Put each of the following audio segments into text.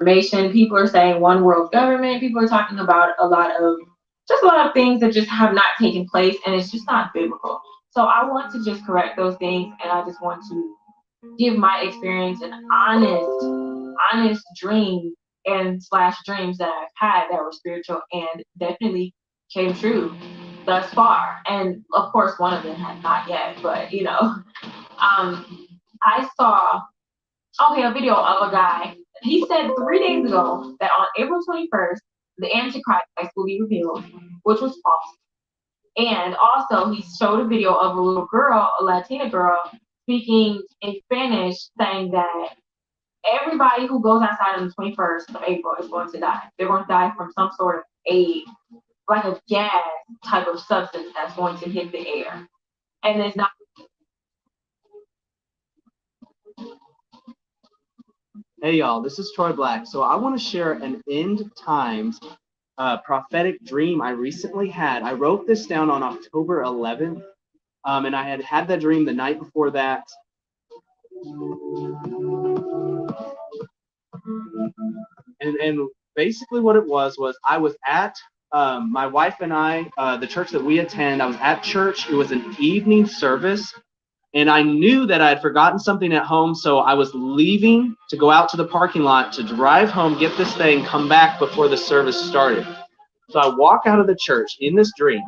information. People are saying one world government. People are talking about a lot of things that just have not taken place, and it's just not biblical. So I want to just correct those things, and I just want to give my experience an honest dream and slash dreams that I've had that were spiritual and definitely came true thus far. And of course, one of them had not yet, but I saw a video of a guy. He said 3 days ago that on April 21st, the Antichrist will be revealed, which was false. And also, he showed a video of a little girl, a Latina girl, speaking in Spanish, saying that everybody who goes outside on the 21st of April is going to die. They're going to die from some sort of like a gas type of substance that's going to hit the air. And it's not. Hey y'all, this is Troy Black. So I want to share an end times prophetic dream I recently had. I wrote this down on October 11th, and I had that dream the night before that. And basically what it was I was at my wife and I, the church that we attend, I was at church. It was an evening service. And I knew that I had forgotten something at home, so I was leaving to go out to the parking lot to drive home, get this thing, come back before the service started. So I walk out of the church in this dream,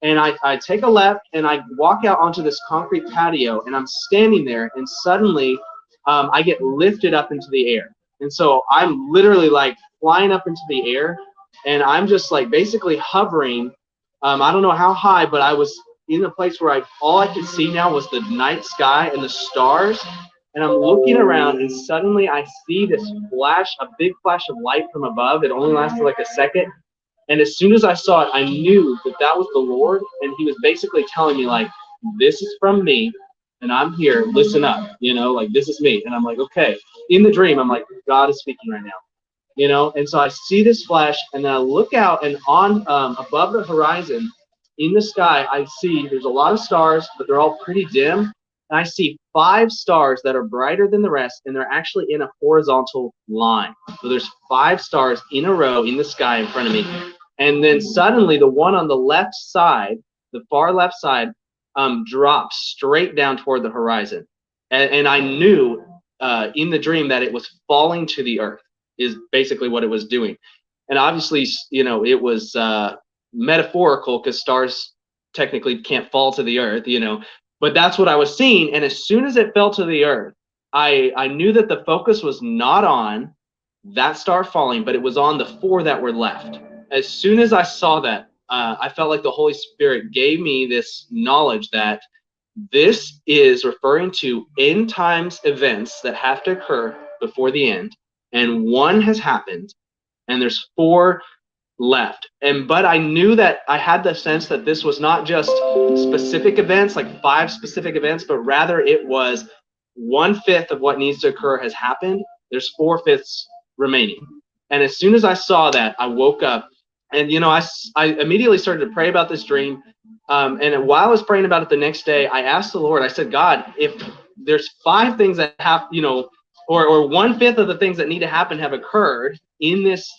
and I take a left, and I walk out onto this concrete patio, and I'm standing there, and suddenly I get lifted up into the air. And so I'm literally like flying up into the air, and I'm just like basically hovering. I don't know how high, but I was in a place where all I could see now was the night sky and the stars, and I'm looking around, and suddenly I see this flash, a big flash of light from above. It only lasted like a second, and as soon as I saw it, I knew that that was the Lord, and he was basically telling me, like, this is from me, and I'm here, listen up, like, this is me. And I'm like, okay. In the dream, I'm like, God is speaking right now, and so I see this flash, and then I look out, and on above the horizon, in the sky, I see there's a lot of stars, but they're all pretty dim. And I see 5 stars that are brighter than the rest, and they're actually in a horizontal line. So there's 5 stars in a row in the sky in front of me. And then suddenly the one on the left side, the far left side, drops straight down toward the horizon. And I knew in the dream that it was falling to the earth, is basically what it was doing. And obviously, it was metaphorical, because stars technically can't fall to the earth, but that's what I was seeing. And as soon as it fell to the earth, I knew that the focus was not on that star falling, but it was on the 4 that were left. As soon as I saw that, I felt like the Holy Spirit gave me this knowledge that this is referring to end times events that have to occur before the end, and 1 has happened, and there's 4 left. But I knew that I had the sense that this was not just specific events, like 5 specific events, but rather it was 1/5 of what needs to occur has happened. There's 4/5 remaining. And as soon as I saw that, I woke up, and I immediately started to pray about this dream. And while I was praying about it the next day, I asked the Lord, I said, God, if there's 5 things that have, or 1/5 of the things that need to happen have occurred in this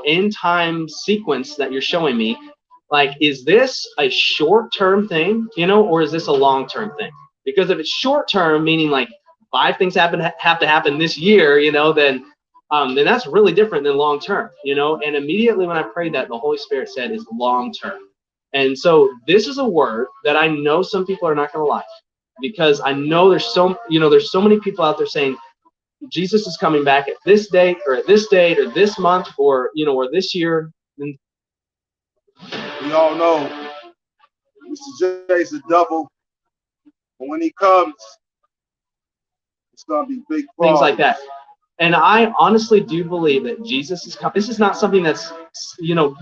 end time sequence that you're showing me, like, is this a short-term thing, or is this a long-term thing? Because if it's short-term, meaning like 5 things have to happen this year, then that's really different than long-term, and immediately when I prayed that, the Holy Spirit said is long-term. And so this is a word that I know some people are not going to like, because I know there's so many people out there saying Jesus is coming back at this date, or at this date, or this month, or or this year. And we all know Mr. J is the devil, but when he comes, it's gonna be big things like that. And I honestly do believe that Jesus is coming. This is not something that's,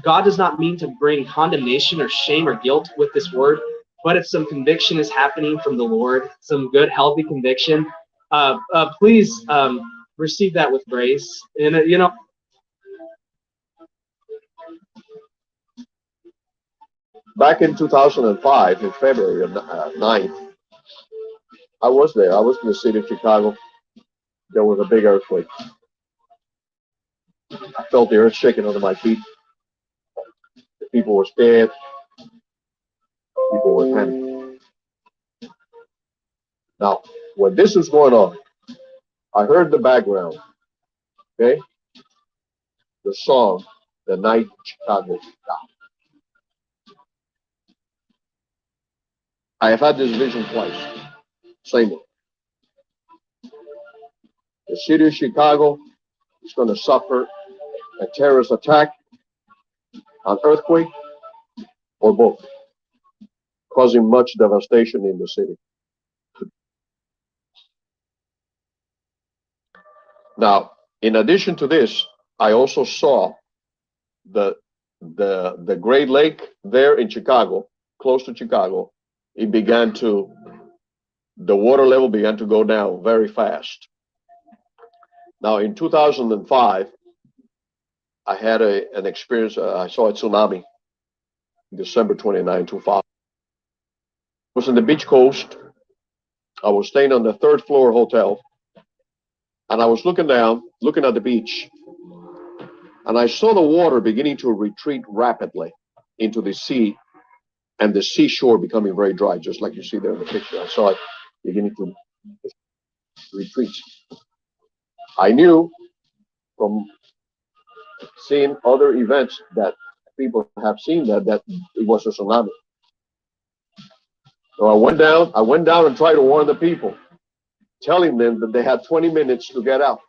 God does not mean to bring condemnation or shame or guilt with this word, but if some conviction is happening from the Lord, some good, healthy conviction, please receive that with grace. And back in 2005, in February 9th, I was there. I was in the city of Chicago. There was a big earthquake. felt the earth shaking under my feet. The people were scared. People were panicking. Now, when this was going on, I heard the background, okay? The song, The Night Chicago Died. I have had this vision twice. Same one. The city of Chicago is going to suffer a terrorist attack, an earthquake, or both, causing much devastation in the city. Now, in addition to this, I also saw the Great Lake there in Chicago, close to Chicago. The water level began to go down very fast. Now, in 2005, I had an experience. I saw a tsunami, December 29, 2005. I was on the beach coast. I was staying on the third floor hotel, and I was looking down, looking at the beach, and I saw the water beginning to retreat rapidly into the sea, and the seashore becoming very dry, just like you see there in the picture. I saw it beginning to retreat. I knew from seeing other events that people have seen that it was a tsunami. So I went down and tried to warn the people, telling them that they had 20 minutes to get out.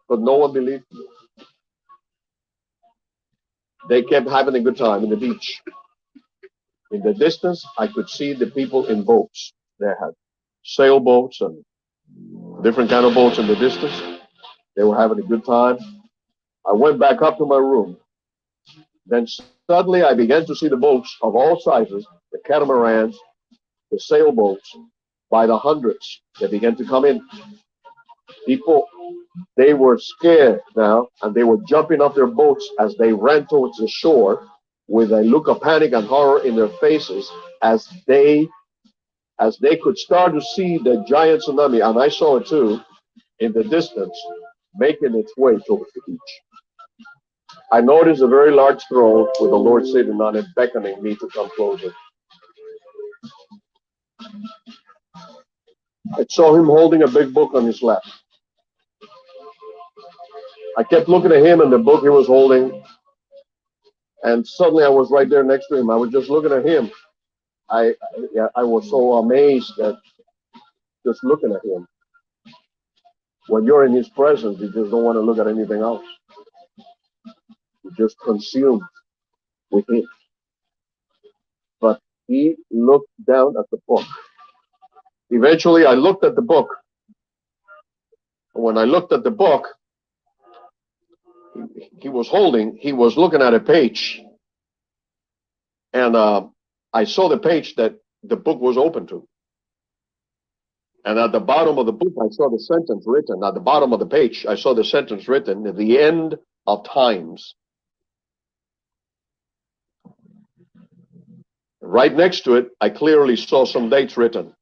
But no one believed me. They kept having a good time in the beach. In the distance, I could see the people in boats. They had sailboats and different kind of boats in the distance. They were having a good time. I went back up to my room. Then suddenly I began to see the boats of all sizes, the catamarans, the sailboats, by the hundreds. They began to come in. People, they were scared now, and they were jumping off their boats as they ran towards the shore with a look of panic and horror in their faces as they could start to see the giant tsunami, and I saw it too, in the distance, making its way towards the beach. I noticed a very large throne with the Lord sitting on it, beckoning me to come closer. I saw him holding a big book on his lap. I kept looking at him and the book he was holding, and suddenly I was right there next to him. I was just looking at him. I was so amazed at just looking at him. When you're in his presence, you just don't want to look at anything else. You're just consumed with him. But he looked down at the book. Eventually, I looked at the book. When I looked at the book, he was looking at a page. And I saw the page that the book was open to. And at the bottom of the book, I saw the sentence written. At the bottom of the page, I saw the sentence written, "At the end of times." Right next to it, I clearly saw some dates written.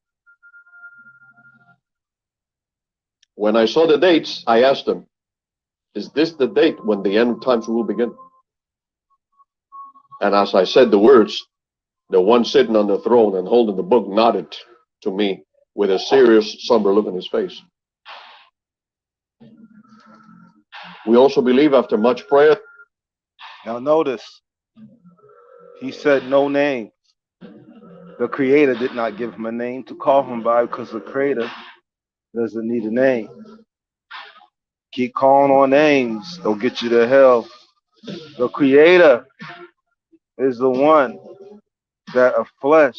When I saw the dates, I asked him, "Is this the date when the end of times will begin?" And as I said the words, the one sitting on the throne and holding the book nodded to me with a serious, somber look on his face. We also believe after much prayer. Now notice, he said no name. The Creator did not give him a name to call him by, because the Creator doesn't need a name. Keep calling on names, they'll get you to hell. The Creator is the one that a flesh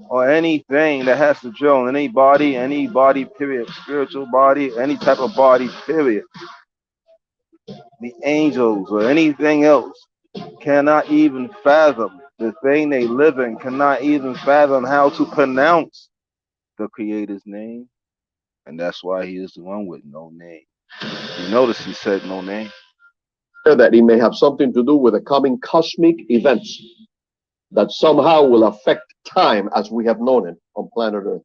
or anything that has to drill in any body, period, spiritual body, any type of body, period. The angels or anything else cannot even fathom the thing they live in, cannot even fathom how to pronounce the Creator's name. And that's why he is the one with no name. You notice he said no name. That he may have something to do with the coming cosmic events that somehow will affect time as we have known it on planet Earth.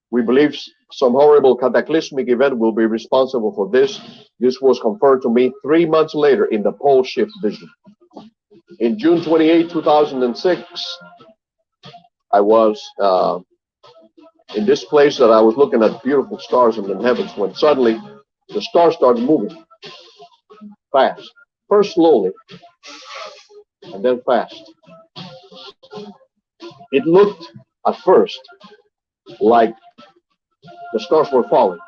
We believe some horrible cataclysmic event will be responsible for this. This was confirmed to me 3 months later in the pole shift vision. In June 28, 2006, I was in this place that I was looking at beautiful stars in the heavens when suddenly the stars started moving fast. First slowly, and then fast. It looked at first like the stars were falling.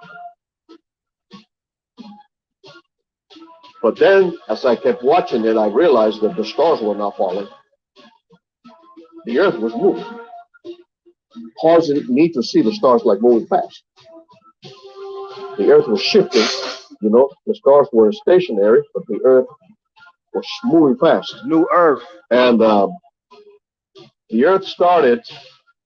But then, as I kept watching it, I realized that the stars were not falling. The earth was moving, causing me to see the stars like moving fast. The earth was shifting. You know, the stars were stationary, but the earth was moving fast. New earth. And the earth started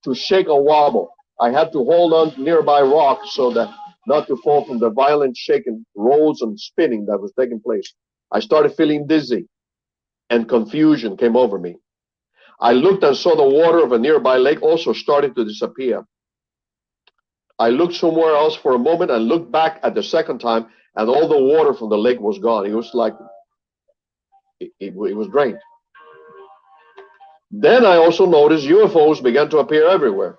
to shake and wobble. I had to hold on to nearby rocks so that not to fall from the violent shaking, rolls and spinning that was taking place. I started feeling dizzy, and confusion came over me. I looked and saw the water of a nearby lake also started to disappear. I looked somewhere else for a moment and looked back at the second time, and all the water from the lake was gone. It was like it was drained. Then I also noticed UFOs began to appear everywhere,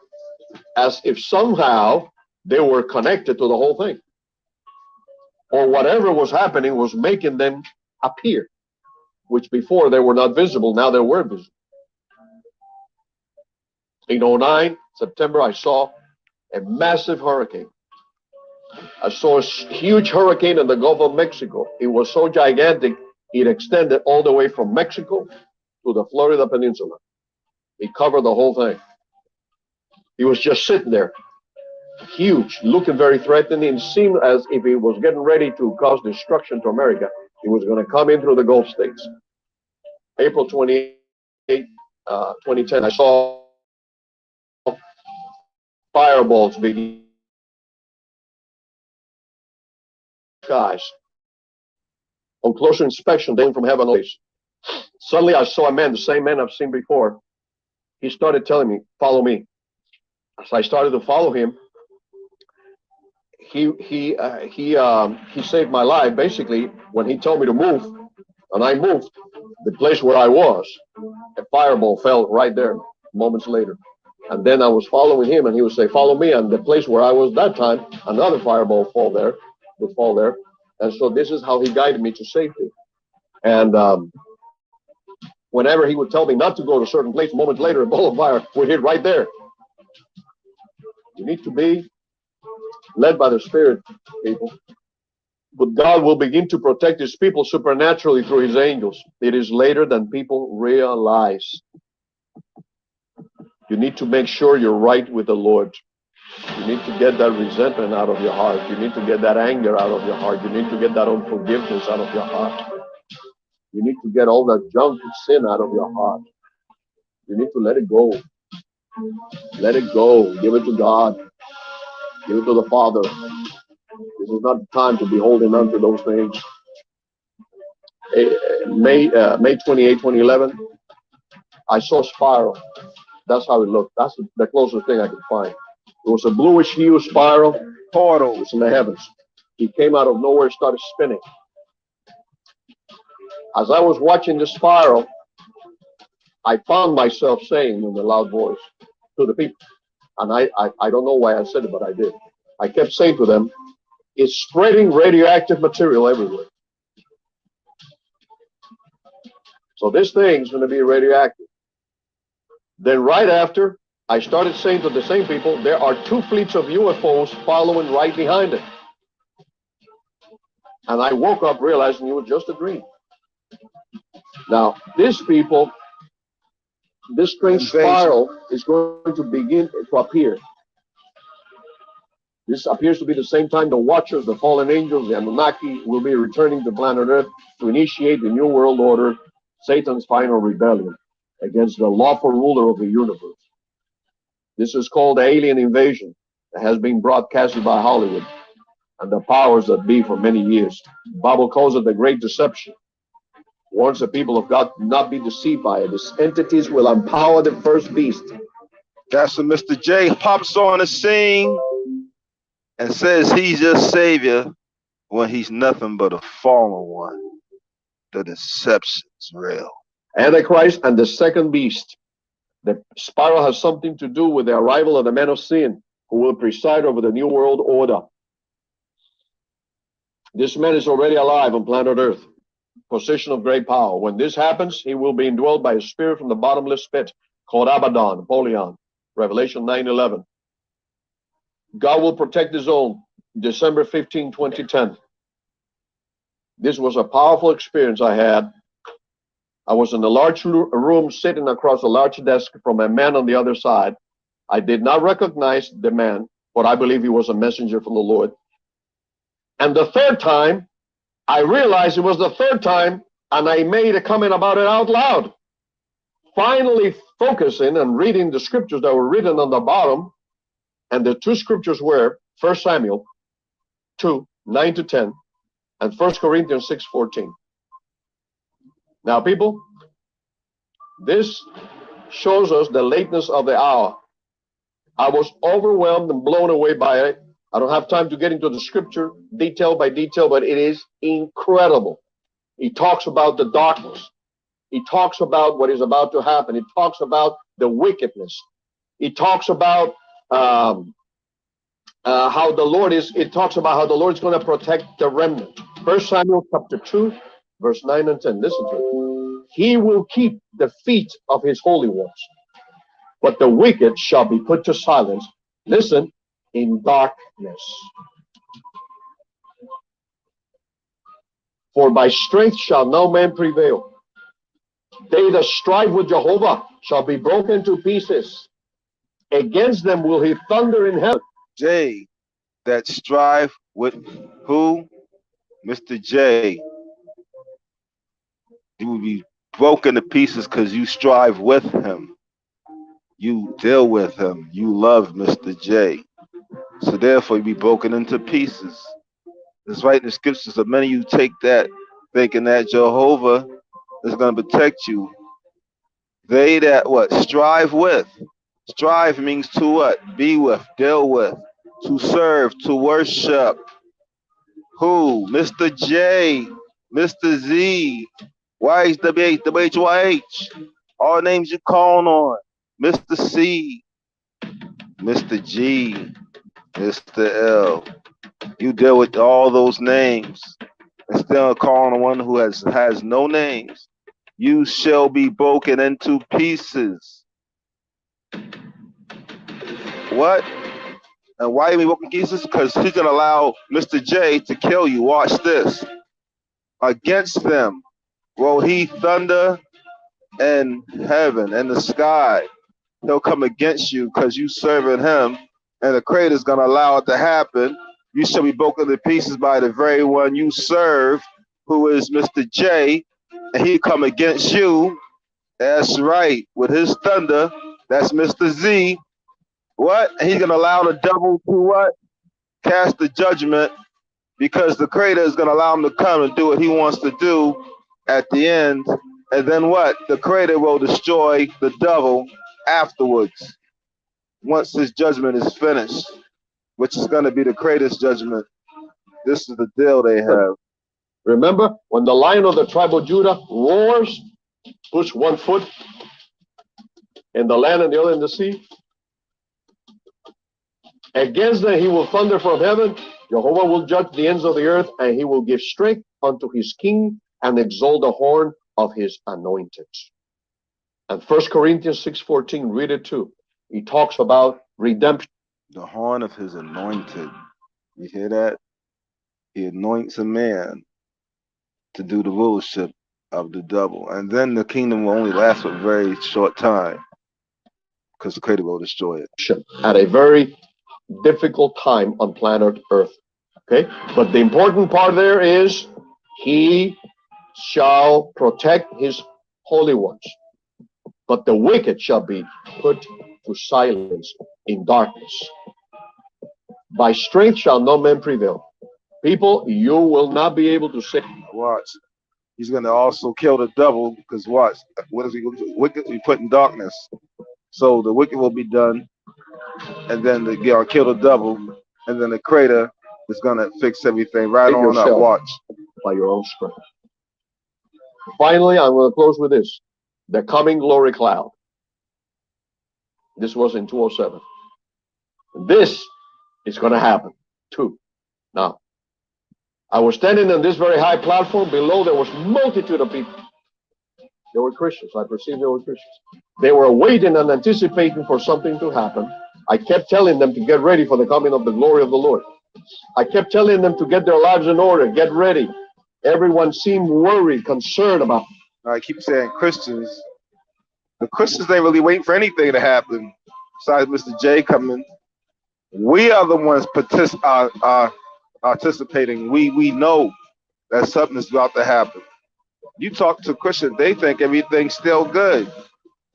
as if somehow they were connected to the whole thing. Or whatever was happening was making them appear, which before they were not visible, now they were visible. In 2009, September, I saw a massive hurricane. I saw a huge hurricane in the Gulf of Mexico. It was so gigantic, it extended all the way from Mexico to the Florida Peninsula. It covered the whole thing. It was just sitting there, huge, looking very threatening. It seemed as if it was getting ready to cause destruction to America. It was going to come in through the Gulf states. April 28, 2010, I saw fireballs begin skies. On closer inspection, they came from heaven. Suddenly, I saw a man, the same man I've seen before. He started telling me, "Follow me." As I started to follow him, he saved my life. Basically, when he told me to move, and I moved, the place where I was, a fireball fell right there moments later. And then I was following him, and he would say, "Follow me." And the place where I was that time, another fireball would fall there. And so this is how he guided me to safety. And whenever he would tell me not to go to a certain place, moments later, a ball of fire would hit right there. You need to be led by the Spirit, people. But God will begin to protect his people supernaturally through his angels. It is later than people realize. You need to make sure you're right with the Lord. You need to get that resentment out of your heart. You need to get that anger out of your heart. You need to get that unforgiveness out of your heart. You need to get all that junk and sin out of your heart. You need to let it go. Let it go. Give it to God. Give it to the Father. This is not the time to be holding on to those things. May 28, 2011, I saw a spiral. That's how it looked. That's the closest thing I could find. It was a bluish hue spiral. Portal. It was in the heavens. He came out of nowhere, started spinning. As I was watching the spiral, I found myself saying in a loud voice to the people, and I don't know why I said it, but I did. I kept saying to them, "It's spreading radioactive material everywhere. So this thing's going to be radioactive." Then right after, I started saying to the same people, there are 2 fleets of UFOs following right behind it. And I woke up realizing it was just a dream. Now, this strange spiral is going to begin to appear. This appears to be the same time the Watchers, the fallen angels, the Anunnaki will be returning to planet Earth to initiate the New World Order, Satan's final rebellion against the lawful ruler of the universe. This is called alien invasion that has been broadcasted by Hollywood and the powers that be for many years. The Bible calls it the great deception. Warns the people of God not be deceived by it. These entities will empower the first beast. That's when Mr. J pops on the scene. and says he's your savior when he's nothing but a fallen one. The deception's real. Antichrist and the second beast. The spiral has something to do with the arrival of the man of sin who will preside over the new world order. This man is already alive on planet Earth, position of great power. When this happens, he will be indwelled by a spirit from the bottomless pit called Abaddon, Apollyon, Revelation 9:11. God will protect his own, December 15, 2010. This was a powerful experience I had. I was in a large room sitting across a large desk from a man on the other side. I did not recognize the man, but I believe he was a messenger from the Lord. And the third time, I realized it was the third time, and I made a comment about it out loud. Finally focusing and reading the scriptures that were written on the bottom, and the two scriptures were 1 Samuel 2, 9-10, and 1 Corinthians 6:14. Now, people, this shows us the lateness of the hour. I was overwhelmed and blown away by it. I don't have time to get into the scripture detail by detail, but it is incredible. He talks about the darkness. He talks about what is about to happen. He talks about the wickedness. He talks about how the Lord is. It talks about how the Lord is going to protect the remnant. 1 Samuel chapter 2, verse 9 and 10. Listen to it. He will keep the feet of his holy ones, but the wicked shall be put to silence. Listen, in darkness. For by strength shall no man prevail. They that strive with Jehovah shall be broken to pieces. Against them will he thunder in heaven. J, that strive with who? Mr. J. You will be broken to pieces because you strive with him. You deal with him. You love Mr. J. So therefore you be broken into pieces. It's right in the scriptures. So many of you take that thinking that Jehovah is going to protect you. They that what? Strive with. Strive means to what? Be with, deal with, to serve, to worship. Who? Mr. J, Mr. Z, YHWH, WHYH. All names you calling on. Mr. C, Mr. G, Mr. L. You deal with all those names. Instead of calling on one who has no names, you shall be broken into pieces. What? And why are we broken pieces? Because he's going to allow Mr. J to kill you. Watch this. Against them will he thunder in heaven and the sky. He'll come against you because you serving him, and the Creator is going to allow it to happen. You shall be broken to pieces by the very one you serve, who is Mr. J, and he come against you. That's right. With his thunder, that's Mr. Z. What? And he's going to allow the devil to what? Cast the judgment, because the Creator is going to allow him to come and do what he wants to do at the end. And then what? The Creator will destroy the devil afterwards, once his judgment is finished, which is going to be the Creator's judgment. This is the deal they have. Remember, when the Lion of the tribe of Judah roars, puts one foot in the land and the other in the sea, against them he will thunder from heaven. Jehovah will judge the ends of the earth, and he will give strength unto his king and exalt the horn of his anointed. And 1 Corinthians 6:14, read it too. He talks about redemption. The horn of his anointed. You hear that? He anoints a man to do the rulership of the devil. And then the kingdom will only last for a very short time, because the Creator will destroy it. At a very difficult time on planet Earth. Okay? But the important part there is he shall protect his holy ones, but the wicked shall be put to silence in darkness. By strength shall no man prevail. People, you will not be able to say. Watch. He's going to also kill the devil, because watch. What is he going to do? Wicked be put in darkness. So the wicked will be done, and then they'll kill the devil, and then the Creator is gonna fix everything right Save on up. yourself Watch. by your own strength. Finally, I'm going to close with this. The coming glory cloud. This was in 207. This is going to happen too. Now, I was standing on this very high platform. Below there was multitude of people. They were Christians. I perceived they were Christians. They were waiting and anticipating for something to happen. I kept telling them to get ready for the coming of the glory of the Lord. I kept telling them to get their lives in order, get ready. Everyone seemed worried, concerned about. I keep saying Christians. The Christians ain't really waiting for anything to happen. Besides Mr. J coming, we are the ones participating. We know that something is about to happen. You talk to Christians, they think everything's still good.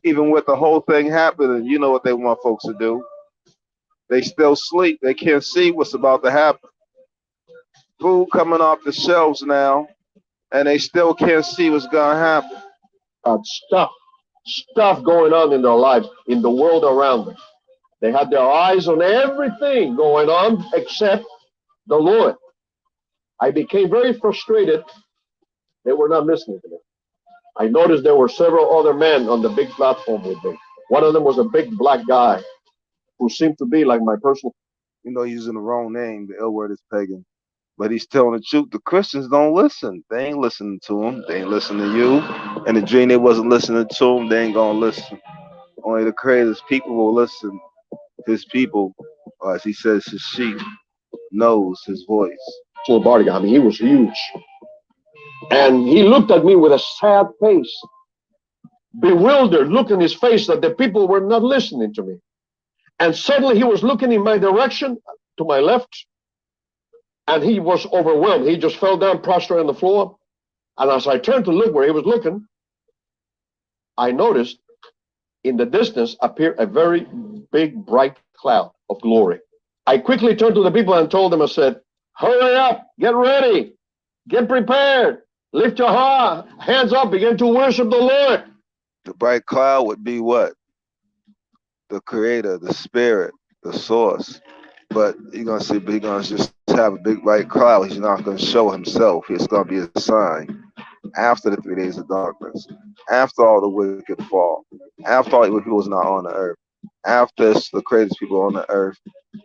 Even with the whole thing happening, you know what they want folks to do. They still sleep. They can't see what's about to happen. Food coming off the shelves now, and they still can't see what's going to happen. Stuff going on in their lives, in the world around them. They had their eyes on everything going on except the Lord. I became very frustrated. They were not listening to me. I noticed there were several other men on the big platform with me. One of them was a big black guy who seemed to be like my personal. You know, using the wrong name. The L word is pagan. But he's telling the truth. The Christians don't listen. They ain't listening to him. They ain't listening to you. And the dream they wasn't listening to him, they ain't gonna listen. Only the Creator's people will listen. His people, as he says, his sheep knows his voice. Bodyguard. I mean, he was huge. And he looked at me with a sad face, bewildered look in his face that the people were not listening to me. And suddenly he was looking in my direction, to my left, and he was overwhelmed. He just fell down prostrate on the floor. And as I turned to look where he was looking, I noticed in the distance appeared a very big, bright cloud of glory. I quickly turned to the people and told them, I said, hurry up, get ready, get prepared, lift your hands up, begin to worship the Lord. The bright cloud would be what? The Creator, the Spirit, the Source. But you're going to see, he's going to just have a big bright cloud. He's not going to show himself. It's going to be a sign. After the 3 days of darkness, after all the wicked fall, after all the wicked people is not on the earth, after the crazy people on the earth,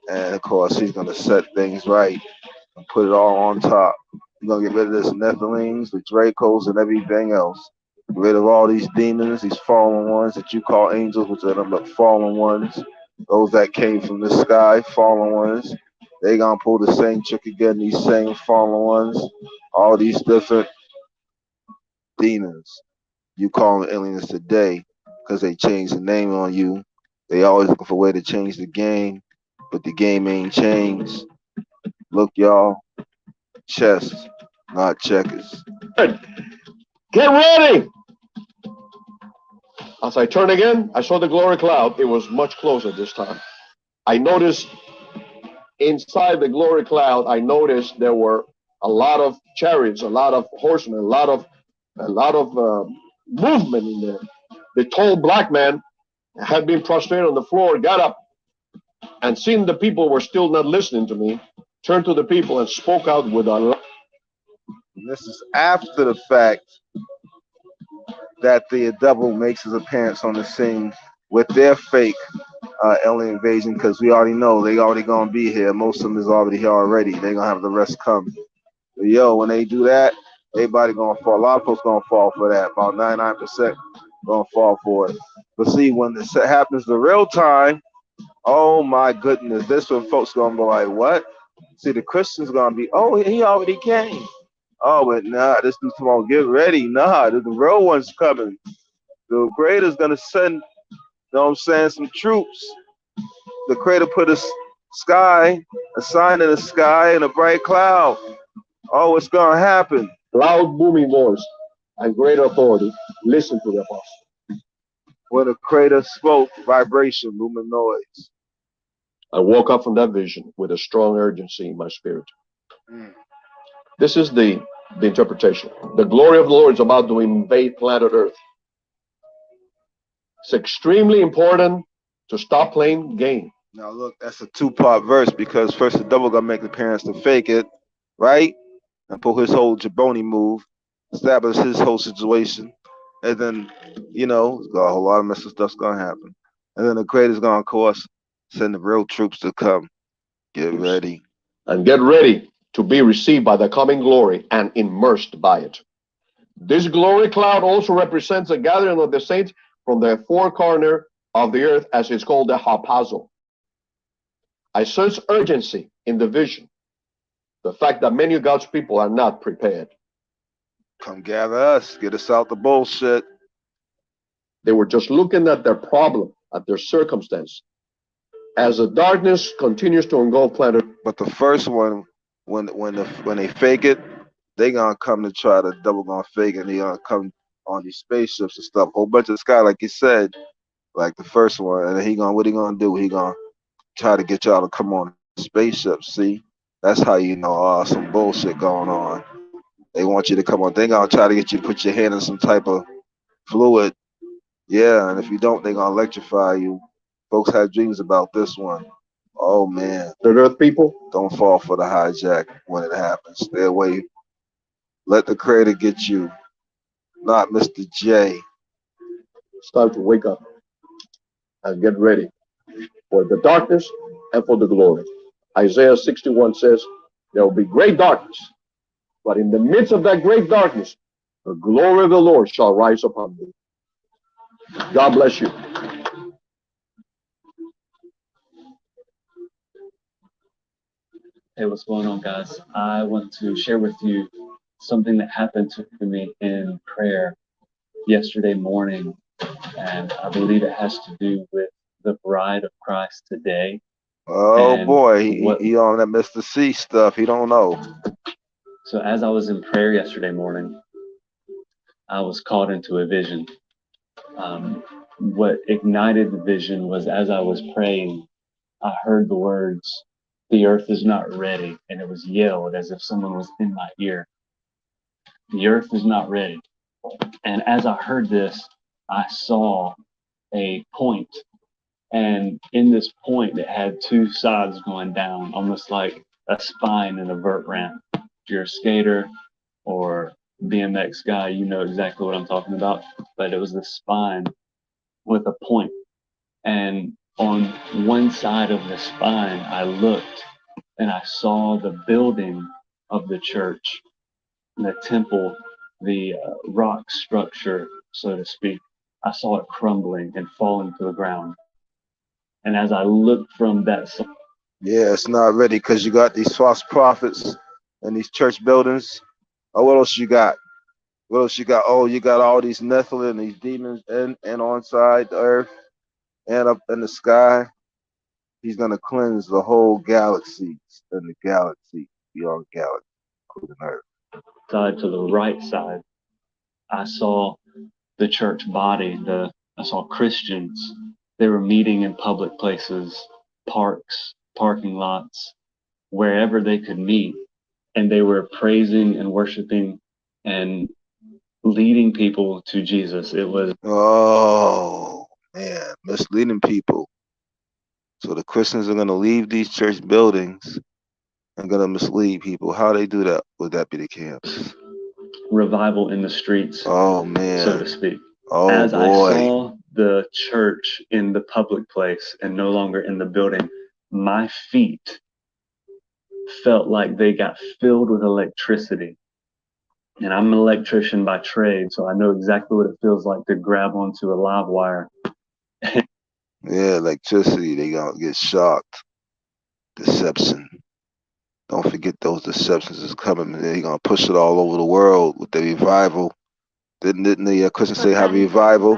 and of course he's going to set things right and put it all on top. He's going to get rid of this Nephilims, the Dracos, and everything else. Get rid of all these demons, these fallen ones that you call angels, which are but fallen ones. Those that came from the sky, fallen ones. They going to pull the same trick again, these same fallen ones. All these different demons. You call them aliens today because they changed the name on you. They always looking for a way to change the game, but the game ain't changed. Look, y'all, chess, not checkers. Get ready! As I turned again, I saw the glory cloud. It was much closer this time. I noticed inside the glory cloud, I noticed there were a lot of chariots, a lot of horsemen, a lot of movement in there. The tall black man had been prostrated on the floor, got up, and seeing the people were still not listening to me, turned to the people and spoke out with a. This is after the fact that the devil makes his appearance on the scene with their fake alien invasion, because we already know they already gonna be here. Most of them is already here already. They gonna have the rest come. But yo, when they do that, everybody gonna fall. A lot of folks gonna fall for that. About 99% gonna fall for it. But see, when this happens the real time, oh my goodness, this when folks gonna be like, what? See, the Christians gonna be, oh, he already came. Oh, but nah, this dude's tomorrow. Get ready. Nah, the real one's coming. The Creator's gonna send, you know what I'm saying, some troops. The Creator put a sign in the sky and a bright cloud. Oh, it's gonna happen. Loud booming voice and great authority. Listen to the apostle. When the Creator spoke, vibration, lumen noise. I woke up from that vision with a strong urgency in my spirit. This is the interpretation. The glory of the Lord is about to invade planet Earth. It's extremely important to stop playing games. Now look, that's a two-part verse because first the devil gonna make the parents to fake it, right? And pull his whole jabroni move, establish his whole situation, and then a whole lot of messed stuff's gonna happen. And then the creator's gonna, of course, send the real troops to come. Get ready. And get ready to be received by the coming glory and immersed by it. This glory cloud also represents a gathering of the saints from the four corners of the earth, as it's called the harpazo. I sense urgency in the vision. The fact that many of God's people are not prepared. Come gather us. Get us out the bullshit. They were just looking at their problem, at their circumstance. As the darkness continues to engulf planet. But the first one, when they fake it, they gonna come to try to double gonna fake it. And they gonna come on these spaceships and stuff. Whole bunch of sky, like you said, like the first one. And then what he gonna do? He gonna try to get y'all to come on spaceships. See, that's how you know some bullshit going on. They want you to come on. They gonna try to get you to put your hand in some type of fluid. Yeah, and if you don't, they gonna electrify you. Folks had dreams about this one. Oh man, The earth people, don't fall for the hijack when it happens. Stay away. Let the creator get you, not Mr. J. it's time to wake up and get ready for the darkness and for the glory. Isaiah 61 says, there will be great darkness, but in the midst of that great darkness, the glory of the Lord shall rise upon thee. God bless you. Hey, what's going on, guys? I want to share with you something that happened to me in prayer yesterday morning, and I believe it has to do with the bride of Christ today. Oh And boy, he on that Mr. C stuff. He don't know. So as I was in prayer yesterday morning, I was caught into a vision. What ignited the vision was as I was praying, I heard the words, "The earth is not ready," and it was yelled as if someone was in my ear. The earth is not ready. And as I heard this, I saw a point. And in this point, it had two sides going down, almost like a spine in a vert ramp. If you're a skater or BMX guy, you know exactly what I'm talking about. But it was the spine with a point. And on one side of the spine, I looked and I saw the building of the church, the temple, the rock structure, so to speak. I saw it crumbling and falling to the ground. And as I looked from that side, Yeah, it's not ready because you got these false prophets and these church buildings. Oh, what else you got? What else you got? Oh, you got all these Nephilim, these demons, and on side the earth and up in the sky. He's gonna cleanse the whole galaxy and the galaxy beyond galaxy, including Earth. to the right side, I saw the church body. I saw Christians. They were meeting in public places, parks, parking lots, wherever they could meet, and they were praising and worshiping and leading people to Jesus. It was Oh man, misleading people. So the Christians are gonna leave these church buildings and gonna mislead people. How they do that? Would that be the camps? revival in the streets, Oh so man. to speak. Oh As I boy. saw the church in the public place and no longer in the building, my feet felt like they got filled with electricity. And I'm an electrician by trade, so I know exactly what it feels like to grab onto a live wire. Yeah, electricity. They gonna get shocked. Deception. Don't forget those deceptions is coming. They're gonna push it all over the world with the revival. Didn't the Christians say have revival?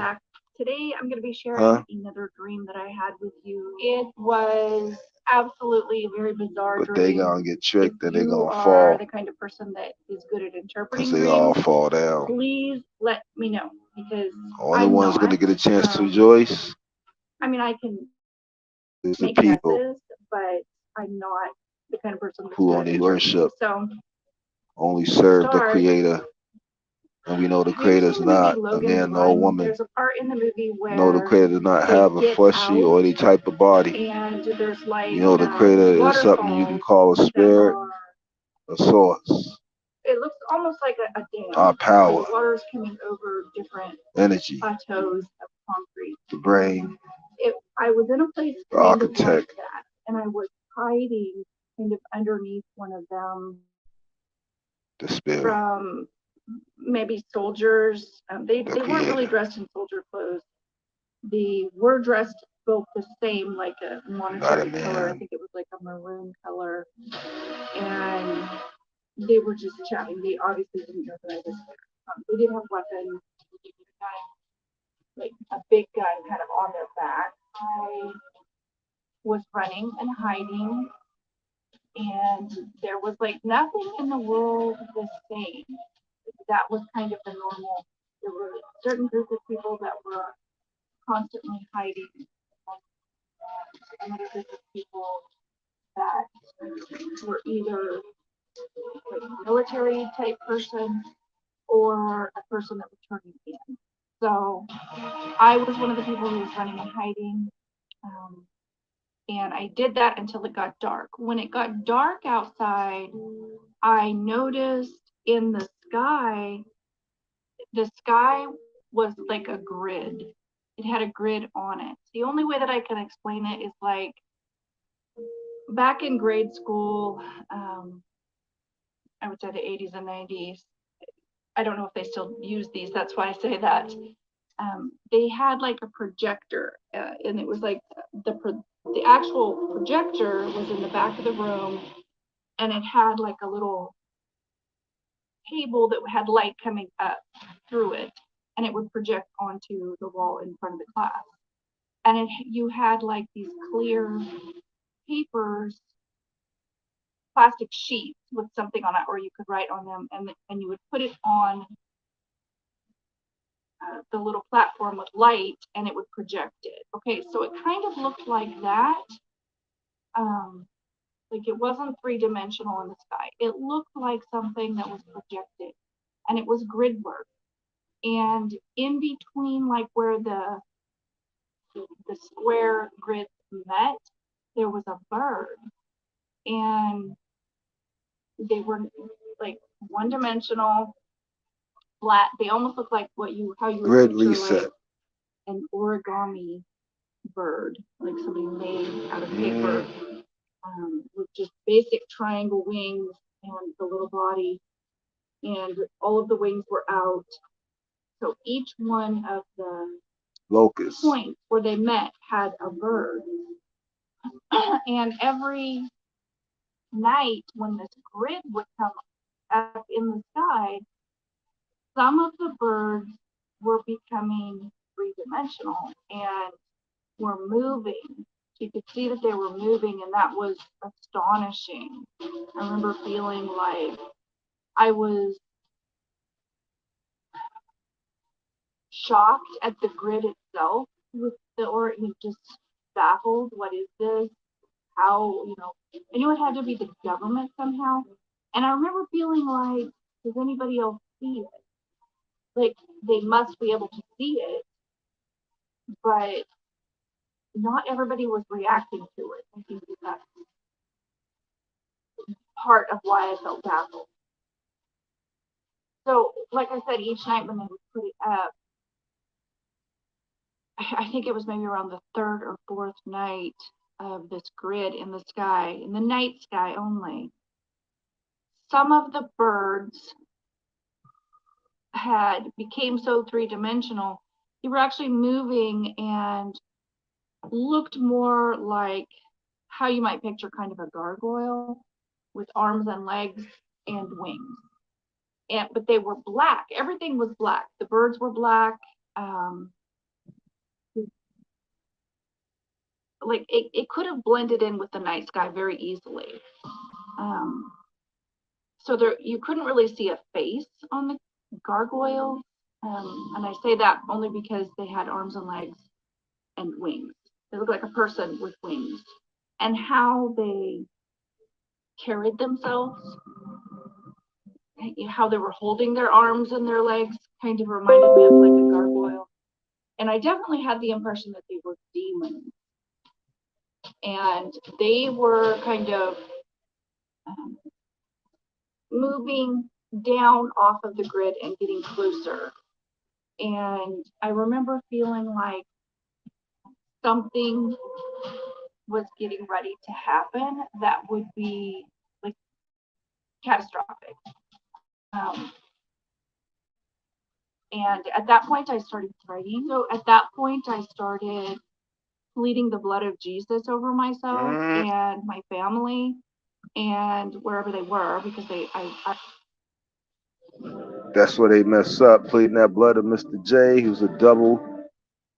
Today I'm going to be sharing another dream that I had with you. It was absolutely a very bizarre But dream. they gonna get tricked and they If gonna you fall are the kind of person that is good at interpreting because they dreams, all fall down. please let me know because Only I'm one's not. gonna get a chance to rejoice I mean, I can is the make people guesses, but I'm not the kind of person that's who good at only interpreting. worship, So only serve the start. Creator. And we know the Have you ever Creator is seen the movie not a Logan man nor a Run? woman. There's a part in the movie You know the where Creator does not they have a get fleshy or out any type of body. and there's like You know the Creator is something you can call a waterfalls that spirit, are, a source, it looks almost like a dam. our power, The water's coming over different energy, plateaus of concrete. the brain, I was in a place the kind of like architect. that, and I was hiding kind of underneath one of them The spirit. from maybe soldiers. They weren't really dressed in soldier clothes. They were dressed both the same, like a monetary color. I think it was like a maroon color, and they were just chatting. They obviously didn't know that I was there. They did have weapons, like a big gun kind of on their back. I was running and hiding, and there was like nothing in the world the same. That was kind of the normal. There were a certain group of people that were constantly hiding, and another group of people that were either like a military type person or a person that was turning in. So I was one of the people who was running and hiding. And I did that until it got dark. When it got dark outside, I noticed in the sky was like a grid. It had a grid on it. The only way that I can explain it is like back in grade school, I would say the 80s and 90s. I don't know if they still use these. That's why I say that. They had like a projector, and it was like the actual projector was in the back of the room, and it had like a little cable that had light coming up through it, and it would project onto the wall in front of the class. And you had like these clear papers, plastic sheets with something on it, or you could write on them, and you would put it on the little platform with light, and it would project it. Okay, so it kind of looked like that. Like it wasn't three-dimensional in the sky. It looked like something that was projected, and it was grid work. And in between, like where the square grids met, there was a bird, and they were like one-dimensional, flat. They almost look like how you would Grid picture reset. like an origami bird, like somebody made out of paper, with just basic triangle wings and the little body, and all of the wings were out. So each one of the Locust. points where they met had a bird. And every night when this grid would come up in the sky, some of the birds were becoming three-dimensional and were moving. You could see that they were moving, and that was astonishing. I remember feeling like I was shocked at the grid itself, or just baffled. What is this? How, I knew it had to be the government somehow. And I remember feeling like, does anybody else see it? Like, they must be able to see it, but not everybody was reacting to it. I think that's part of why I felt baffled. So, like I said, each night when they would put it up, I think it was maybe around the third or fourth night of this grid in the sky, in the night sky only, some of the birds became so three-dimensional, they were actually moving and looked more like how you might picture kind of a gargoyle with arms and legs and wings. But they were black. Everything was black. The birds were black. Like it could have blended in with the night sky very easily. So you couldn't really see a face on the gargoyle. And I say that only because they had arms and legs and wings. They looked like a person with wings. And how they carried themselves, how they were holding their arms and their legs kind of reminded me of like a gargoyle. And I definitely had the impression that they were demons. And they were kind of moving down off of the grid and getting closer. And I remember feeling like something was getting ready to happen that would be like catastrophic. And at that point, I started praying. So at that point, I started pleading the blood of Jesus over myself and my family and wherever they were, because That's where they mess up, pleading that blood of Mr. J, who's a double,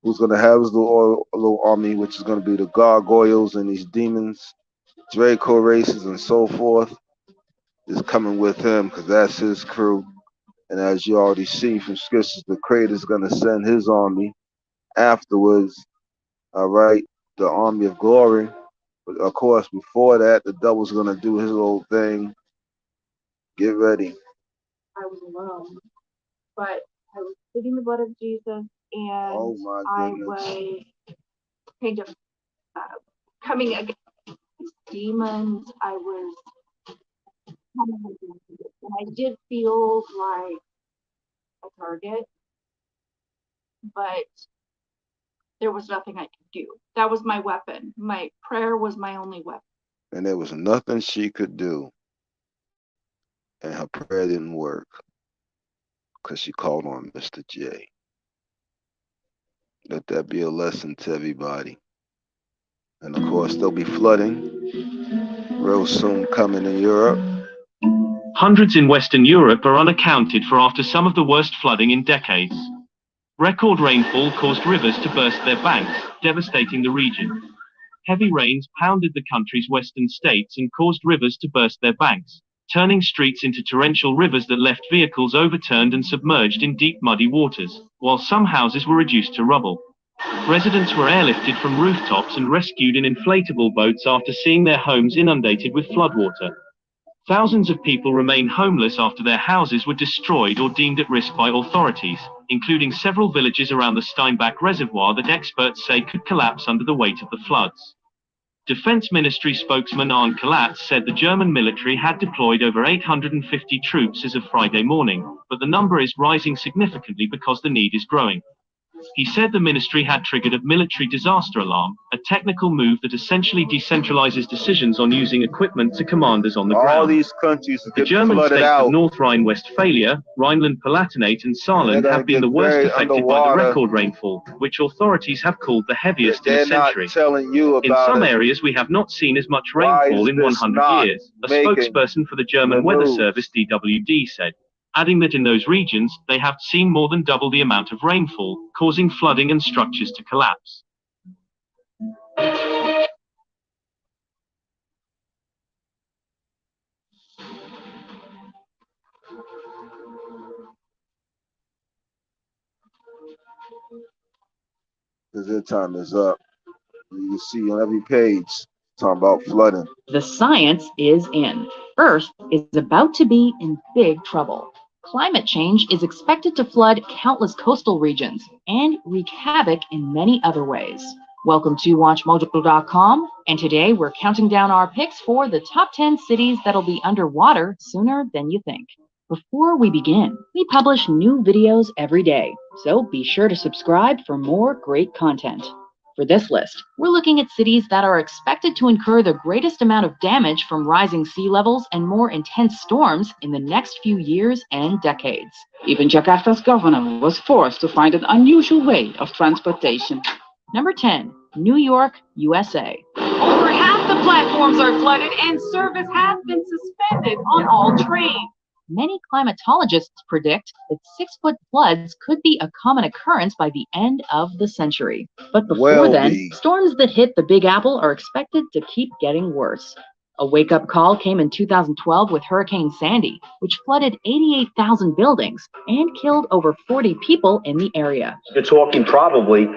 who's going to have his little army, which is going to be the gargoyles and these demons, Draco races and so forth, is coming with him because that's his crew. And as you already see from scriptures, the Creator's going to send his army afterwards, all right, the army of glory. But of course, before that, the devil's going to do his little thing. Get ready. I was alone, but I was pleading the blood of Jesus, and I was kind of coming against demons. I was coming against it, and I did feel like a target, but there was nothing I could do. That was my weapon. My prayer was my only weapon. And there was nothing she could do. And her prayer didn't work because she called on Mr. J. Let that be a lesson to everybody. And of course, there'll be flooding real soon coming in Europe. Hundreds in Western Europe are unaccounted for after some of the worst flooding in decades. Record rainfall caused rivers to burst their banks, devastating the region. Heavy rains pounded the country's western states and caused rivers to burst their banks, turning streets into torrential rivers that left vehicles overturned and submerged in deep muddy waters, while some houses were reduced to rubble. Residents were airlifted from rooftops and rescued in inflatable boats after seeing their homes inundated with floodwater. Thousands of people remain homeless after their houses were destroyed or deemed at risk by authorities, including several villages around the Steinbach Reservoir that experts say could collapse under the weight of the floods. Defense Ministry spokesman Arne Kalatz said the German military had deployed over 850 troops as of Friday morning, but the number is rising significantly because the need is growing. He said the ministry had triggered a military disaster alarm, a technical move that essentially decentralizes decisions on using equipment to commanders on the ground. All these countries the German states of North Rhine-Westphalia, Rhineland-Palatinate and Saarland have been the worst affected by the record rainfall, which authorities have called the heaviest in a century. In some areas we have not seen as much rainfall in 100 years, a spokesperson for the German Weather Service DWD said, adding that in those regions, they have seen more than double the amount of rainfall, causing flooding and structures to collapse. Their time is up. You can see on every page talking about flooding. The science is in. Earth is about to be in big trouble. Climate change is expected to flood countless coastal regions and wreak havoc in many other ways. Welcome to WatchMojo.com, and today we're counting down our picks for the top 10 cities that'll be underwater sooner than you think. Before we begin, we publish new videos every day, so be sure to subscribe for more great content. For this list, we're looking at cities that are expected to incur the greatest amount of damage from rising sea levels and more intense storms in the next few years and decades. Even Jakarta's governor was forced to find an unusual way of transportation. Number 10, New York, USA. Over half the platforms are flooded and service has been suspended on all trains. Many climatologists predict that 6-foot floods could be a common occurrence by the end of the century. But before then, storms that hit the Big Apple are expected to keep getting worse. A wake-up call came in 2012 with Hurricane Sandy, which flooded 88,000 buildings and killed over 40 people in the area. You're talking probably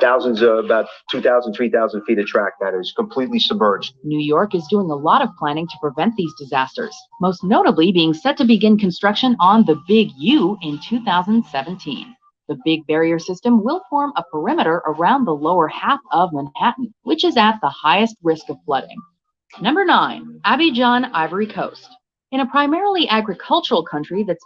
thousands, about 2,000, 3,000 feet of track that is completely submerged. New York is doing a lot of planning to prevent these disasters, most notably being set to begin construction on the Big U in 2017. The Big Barrier System will form a perimeter around the lower half of Manhattan, which is at the highest risk of flooding. Number 9, Abidjan, Ivory Coast. In a primarily agricultural country that's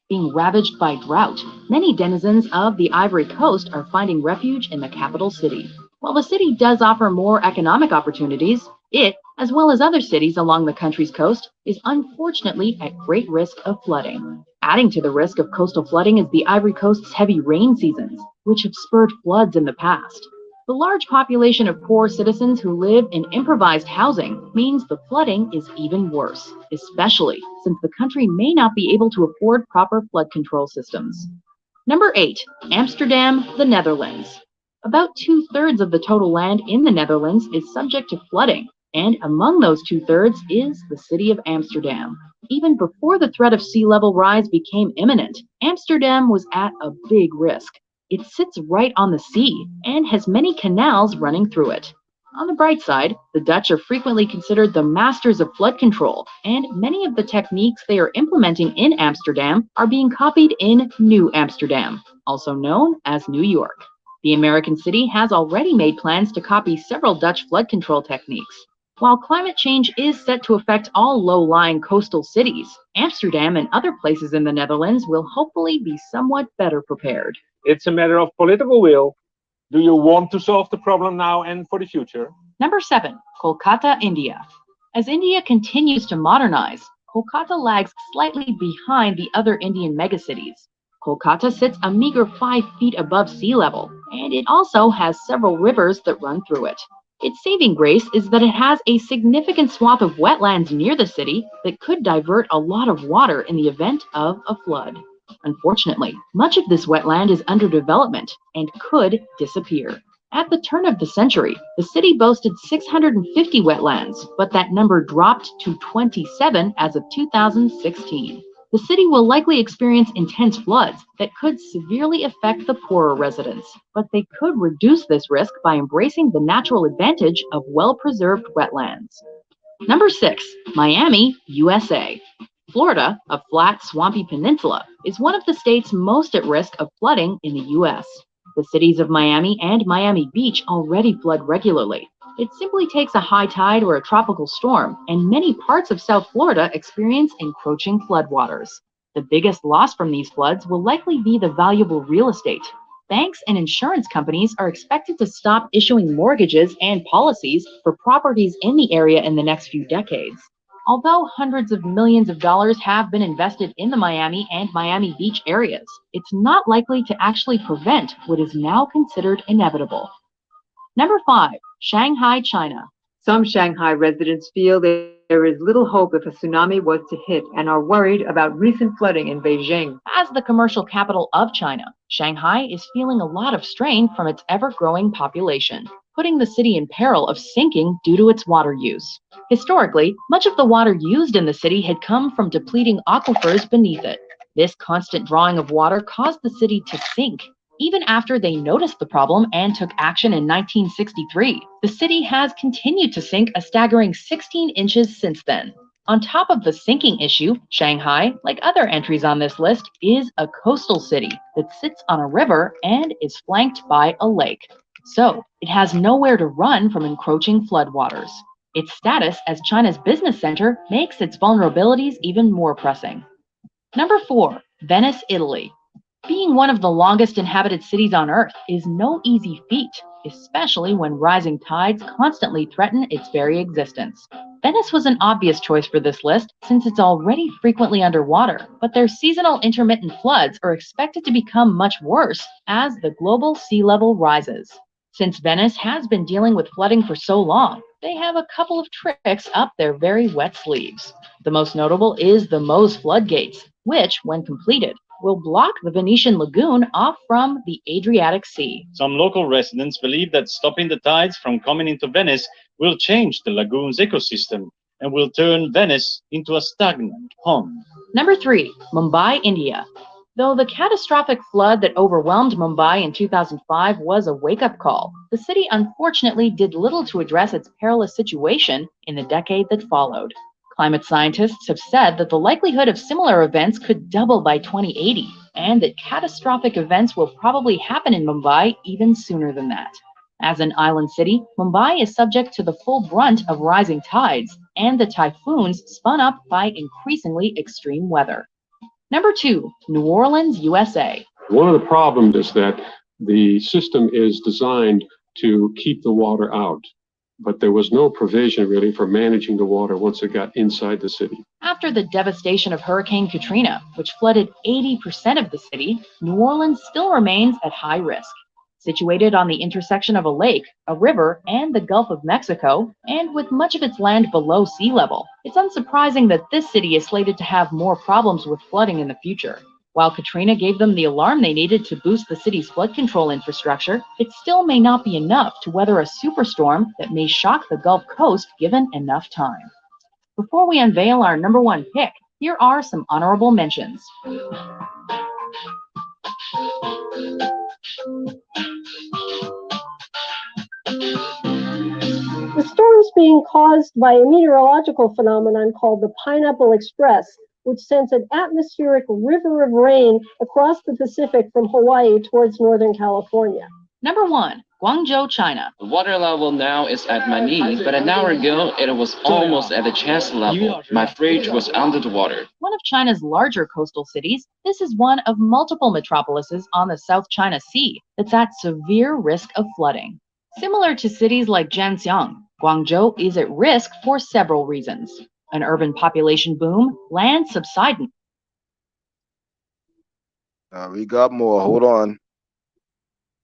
being ravaged by drought, many denizens of the Ivory Coast are finding refuge in the capital city. While the city does offer more economic opportunities, it, as well as other cities along the country's coast, is unfortunately at great risk of flooding. Adding to the risk of coastal flooding is the Ivory Coast's heavy rain seasons, which have spurred floods in the past. The large population of poor citizens who live in improvised housing means the flooding is even worse, especially since the country may not be able to afford proper flood control systems. Number 8, Amsterdam, the Netherlands. About 2/3 of the total land in the Netherlands is subject to flooding, and among those 2/3 is the city of Amsterdam. Even before the threat of sea level rise became imminent, Amsterdam was at a big risk. It sits right on the sea and has many canals running through it. On the bright side, the Dutch are frequently considered the masters of flood control, and many of the techniques they are implementing in Amsterdam are being copied in New Amsterdam, also known as New York. The American city has already made plans to copy several Dutch flood control techniques. While climate change is set to affect all low-lying coastal cities, Amsterdam and other places in the Netherlands will hopefully be somewhat better prepared. It's a matter of political will. Do you want to solve the problem now and for the future? Number 7, Kolkata, India. As India continues to modernize, Kolkata lags slightly behind the other Indian megacities. Kolkata sits a meager 5 feet above sea level, and it also has several rivers that run through it. Its saving grace is that it has a significant swath of wetlands near the city that could divert a lot of water in the event of a flood. Unfortunately, much of this wetland is under development and could disappear. At the turn of the century, the city boasted 650 wetlands, but that number dropped to 27 as of 2016. The city will likely experience intense floods that could severely affect the poorer residents, but they could reduce this risk by embracing the natural advantage of well-preserved wetlands. Number 6, Miami, USA. Florida, a flat, swampy peninsula, is one of the states most at risk of flooding in the U.S. The cities of Miami and Miami Beach already flood regularly. It simply takes a high tide or a tropical storm, and many parts of South Florida experience encroaching floodwaters. The biggest loss from these floods will likely be the valuable real estate. Banks and insurance companies are expected to stop issuing mortgages and policies for properties in the area in the next few decades. Although hundreds of millions of dollars have been invested in the Miami and Miami Beach areas, it's not likely to actually prevent what is now considered inevitable. Number 5, Shanghai, China. Some Shanghai residents feel there is little hope if a tsunami was to hit and are worried about recent flooding in Beijing. As the commercial capital of China, Shanghai is feeling a lot of strain from its ever-growing population, putting the city in peril of sinking due to its water use. Historically, much of the water used in the city had come from depleting aquifers beneath it. This constant drawing of water caused the city to sink. Even after they noticed the problem and took action in 1963, the city has continued to sink a staggering 16 inches since then. On top of the sinking issue, Shanghai, like other entries on this list, is a coastal city that sits on a river and is flanked by a lake. So, it has nowhere to run from encroaching floodwaters. Its status as China's business center makes its vulnerabilities even more pressing. Number 4, Venice, Italy. Being one of the longest inhabited cities on Earth is no easy feat, especially when rising tides constantly threaten its very existence. Venice was an obvious choice for this list since it's already frequently underwater, but their seasonal intermittent floods are expected to become much worse as the global sea level rises. Since Venice has been dealing with flooding for so long, they have a couple of tricks up their very wet sleeves. The most notable is the Mose floodgates, which, when completed, will block the Venetian lagoon off from the Adriatic Sea. Some local residents believe that stopping the tides from coming into Venice will change the lagoon's ecosystem and will turn Venice into a stagnant pond. Number 3, Mumbai, India. Though the catastrophic flood that overwhelmed Mumbai in 2005 was a wake-up call, the city unfortunately did little to address its perilous situation in the decade that followed. Climate scientists have said that the likelihood of similar events could double by 2080, and that catastrophic events will probably happen in Mumbai even sooner than that. As an island city, Mumbai is subject to the full brunt of rising tides and the typhoons spun up by increasingly extreme weather. Number 2, New Orleans, USA. One of the problems is that the system is designed to keep the water out, but there was no provision really for managing the water once it got inside the city. After the devastation of Hurricane Katrina, which flooded 80% of the city, New Orleans still remains at high risk. Situated on the intersection of a lake, a river, and the Gulf of Mexico, and with much of its land below sea level, it's unsurprising that this city is slated to have more problems with flooding in the future. While Katrina gave them the alarm they needed to boost the city's flood control infrastructure, it still may not be enough to weather a superstorm that may shock the Gulf Coast given enough time. Before we unveil our number 1 pick, here are some honorable mentions. The storm is being caused by a meteorological phenomenon called the Pineapple Express, which sends an atmospheric river of rain across the Pacific from Hawaii towards Northern California. Number 1, Guangzhou, China. The water level now is at my knee, but an hour ago it was almost at the chest level. My fridge was under the water. One of China's larger coastal cities, this is one of multiple metropolises on the South China Sea that's at severe risk of flooding. Similar to cities like Zhanjiang, Guangzhou is at risk for several reasons. An urban population boom, land subsidence. We got more. Hold on.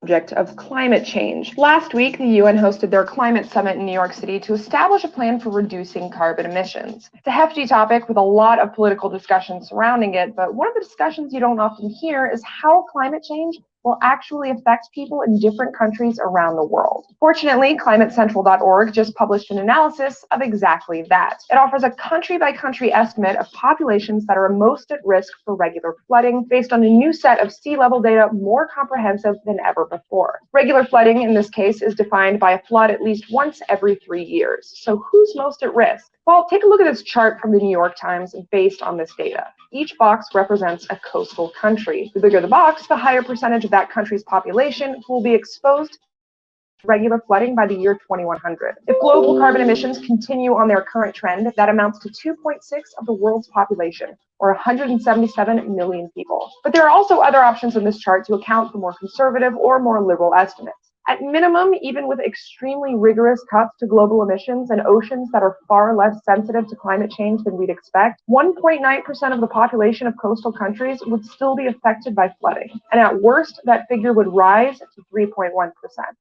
Subject of climate change. Last week, the UN hosted their climate summit in New York City to establish a plan for reducing carbon emissions. It's a hefty topic with a lot of political discussion surrounding it, but one of the discussions you don't often hear is how climate change will actually affect people in different countries around the world. Fortunately, ClimateCentral.org just published an analysis of exactly that. It offers a country-by-country estimate of populations that are most at risk for regular flooding based on a new set of sea level data more comprehensive than ever before. Regular flooding in this case is defined by a flood at least once every 3 years. So who's most at risk? Well, take a look at this chart from the New York Times based on this data. Each box represents a coastal country. The bigger the box, the higher percentage of that country's population will be exposed to regular flooding by the year 2100. If global carbon emissions continue on their current trend, that amounts to 2.6 of the world's population, or 177 million people. But there are also other options in this chart to account for more conservative or more liberal estimates. At minimum, even with extremely rigorous cuts to global emissions and oceans that are far less sensitive to climate change than we'd expect, 1.9% of the population of coastal countries would still be affected by flooding. And at worst, that figure would rise to 3.1%.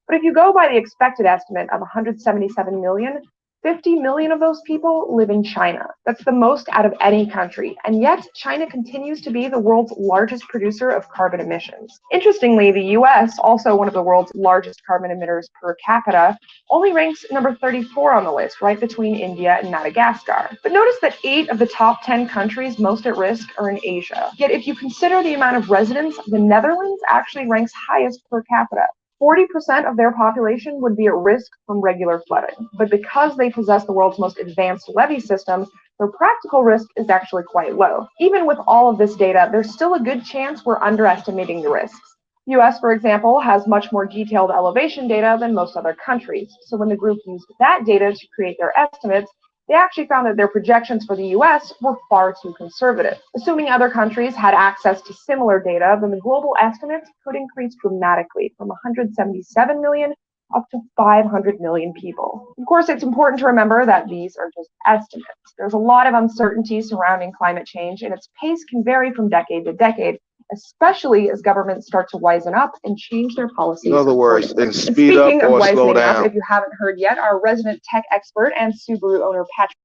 But if you go by the expected estimate of 177 million, 50 million of those people live in China. That's the most out of any country. And yet, China continues to be the world's largest producer of carbon emissions. Interestingly, the US, also one of the world's largest carbon emitters per capita, only ranks number 34 on the list, right between India and Madagascar. But notice that 8 of the top 10 countries most at risk are in Asia. Yet if you consider the amount of residents, the Netherlands actually ranks highest per capita. 40% of their population would be at risk from regular flooding. But because they possess the world's most advanced levee system, their practical risk is actually quite low. Even with all of this data, there's still a good chance we're underestimating the risks. The US, for example, has much more detailed elevation data than most other countries. So when the group used that data to create their estimates, they actually found that their projections for the US were far too conservative. Assuming other countries had access to similar data, then the global estimates could increase dramatically from 177 million up to 500 million people. Of course, it's important to remember that these are just estimates. There's a lot of uncertainty surrounding climate change, and its pace can vary from decade to decade, especially as governments start to wisen up and change their policies. In other words, accordingly. and speed up Speaking of or slow wisening up, down. if you haven't heard yet, our resident tech expert and Subaru owner Patrick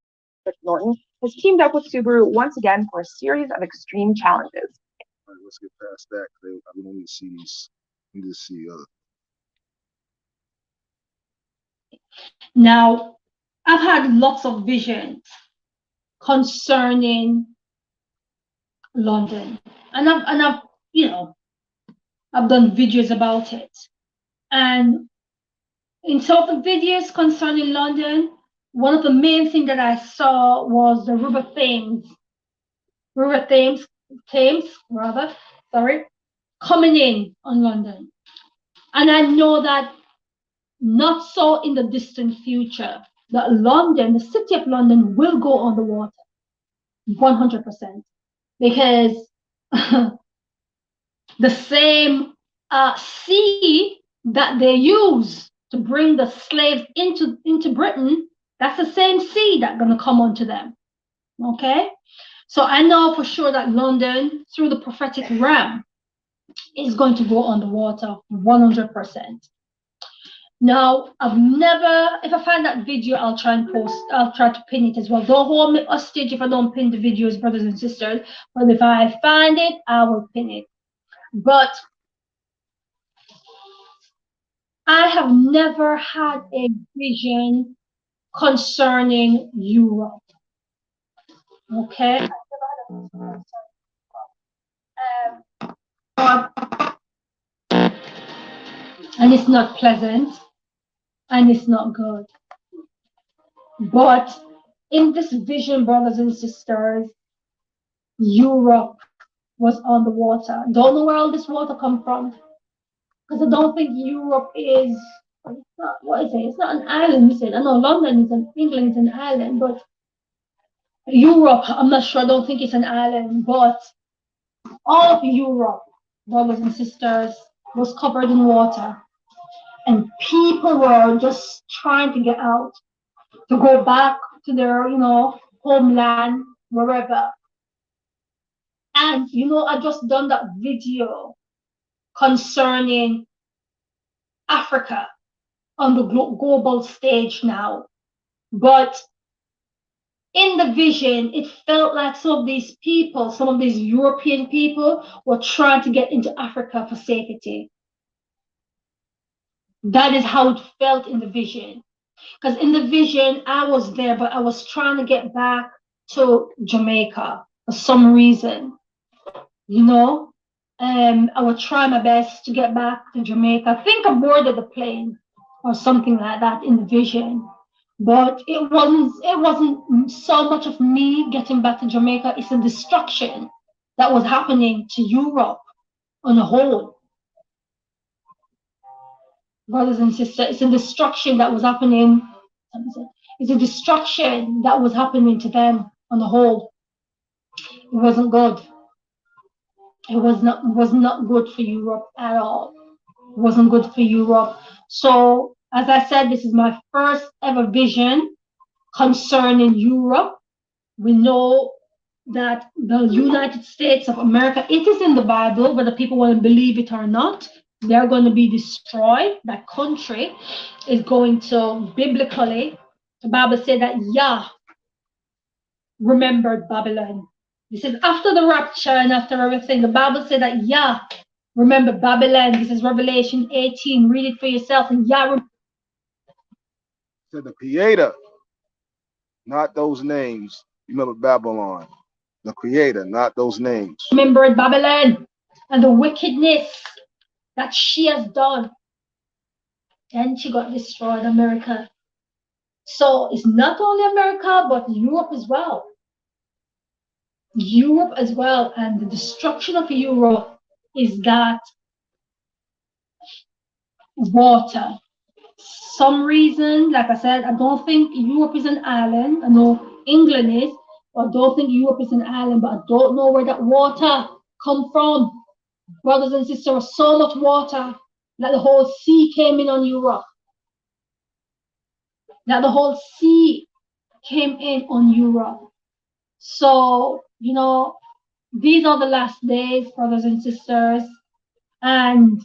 Norton has teamed up with Subaru once again for a series of extreme challenges. All right, let's get past that. We don't need to see these. We need to see Now, I've had lots of visions concerning London, and I've you know, I've done videos about it. And in some of the videos concerning London, one of the main things that I saw was the River Thames coming in on London. And I know that not so in the distant future, that London, the city of London, will go on the water, 100%, because the same sea that they use to bring the slaves into Britain, that's the same sea that's going to come onto them. Okay, so I know for sure that London, through the prophetic realm, is going to go on the water 100%. Now, I've never, if I find that video, I'll try to pin it as well. Don't hold me hostage if I don't pin the videos, brothers and sisters. But if I find it, I will pin it. But I have never had a vision concerning Europe. Okay? And it's not pleasant, and it's not good. But in this vision, brothers and sisters, Europe was on the water. Don't know where all this water come from, because I don't think Europe is, what is it? It's not an island, is it? I know London is England is an island, but Europe, I'm not sure. I don't think it's an island, but all of Europe, brothers and sisters, was covered in water. And people were just trying to get out, to go back to their, homeland, wherever. And, I just done that video concerning Africa on the global stage now. But in the vision, it felt like some of these people, some of these European people, were trying to get into Africa for safety. That is how it felt in the vision. Because in the vision, I was there, but I was trying to get back to Jamaica for some reason. I would try my best to get back to Jamaica. I think I boarded the plane or something like that in the vision. But it wasn't so much of me getting back to Jamaica. It's a destruction that was happening to Europe on a whole. Brothers and sisters, it's a destruction that was happening. It's a destruction that was happening to them on the whole. It wasn't good. It was not good for Europe at all. It wasn't good for Europe. So, as I said, this is my first ever vision concerning Europe. We know that the United States of America, it is in the Bible, whether people want to believe it or not, they're going to be destroyed. That country is going to, biblically, the Bible said that Yah remembered Babylon. This is after the rapture and after everything. The Bible said that Yah remembered Babylon. This is Revelation 18. Read it for yourself. And Yah said the Creator, not those names. Remember Babylon. The Creator, not those names. remembered Babylon and the wickedness that she has done. And she got destroyed, America. So it's not only America, but Europe as well. Europe as well. And the destruction of Europe is that water. Some reason, like I said, I don't think Europe is an island. I know England is, but I don't think Europe is an island, but I don't know where that water come from. Brothers and sisters, so much water that the whole sea came in on Europe. That the whole sea came in on Europe. So, these are the last days, brothers and sisters, and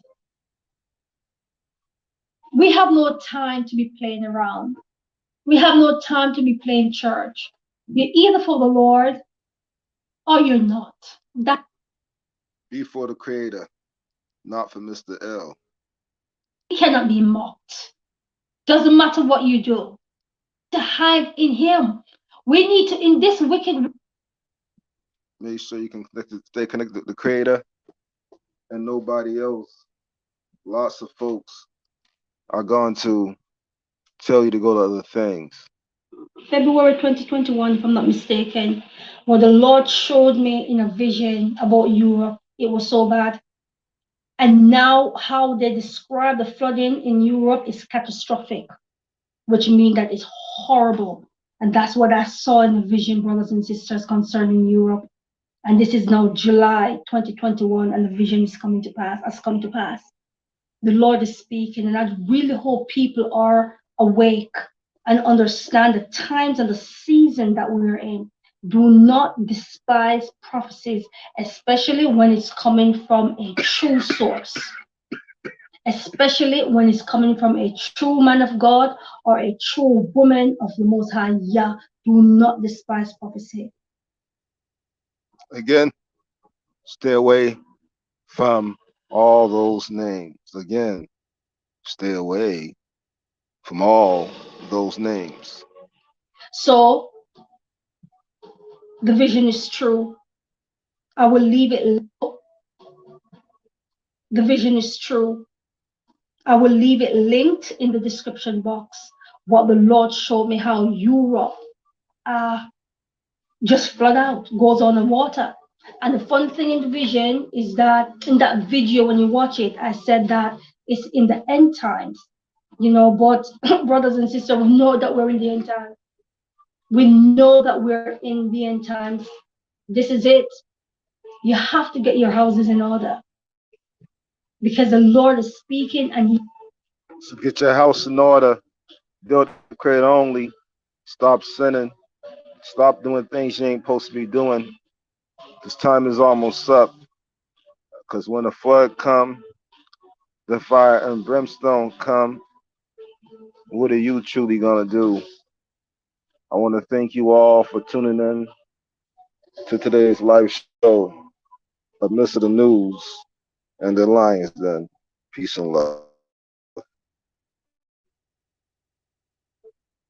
we have no time to be playing around. We have no time to be playing church. You're either for the Lord or you're not. That Be for the Creator, not for Mr. L. cannot be mocked. Doesn't matter what you do. To hide in Him. We need to, in this wicked. Make sure you can stay connected to the Creator and nobody else. Lots of folks are going to tell you to go to other things. February 2021, if I'm not mistaken, where the Lord showed me in a vision about Europe. It was so bad. And now how they describe the flooding in Europe is catastrophic, which means that it's horrible. And that's what I saw in the vision, brothers and sisters, concerning Europe. And this is now July 2021, and the vision is coming to pass, has come to pass. The Lord is speaking, and I really hope people are awake and understand the times and the season that we're in. Do not despise prophecies, especially when it's coming from a true source. Especially when it's coming from a true man of God or a true woman of the Most High Yah. Do not despise prophecy. Again, stay away from all those names. Again, stay away from all those names. So, the vision is true. I will leave it low. The vision is true. I will leave it linked in the description box. What the Lord showed me, how Europe just flood out, goes on the water. And the fun thing in the vision is that in that video, when you watch it, I said that it's in the end times, you know, but brothers and sisters, we know that we're in the end times. We know that we're in the end times. This is it. You have to get your houses in order because the Lord is speaking and So get your house in order. Build the Creator only. Stop sinning. Stop doing things you ain't supposed to be doing. This time is almost up. Because when the flood come, the fire and brimstone come, what are you truly gonna do? I want to thank you all for tuning in to today's live show of Mr. The News and the Lions Den. Peace and love.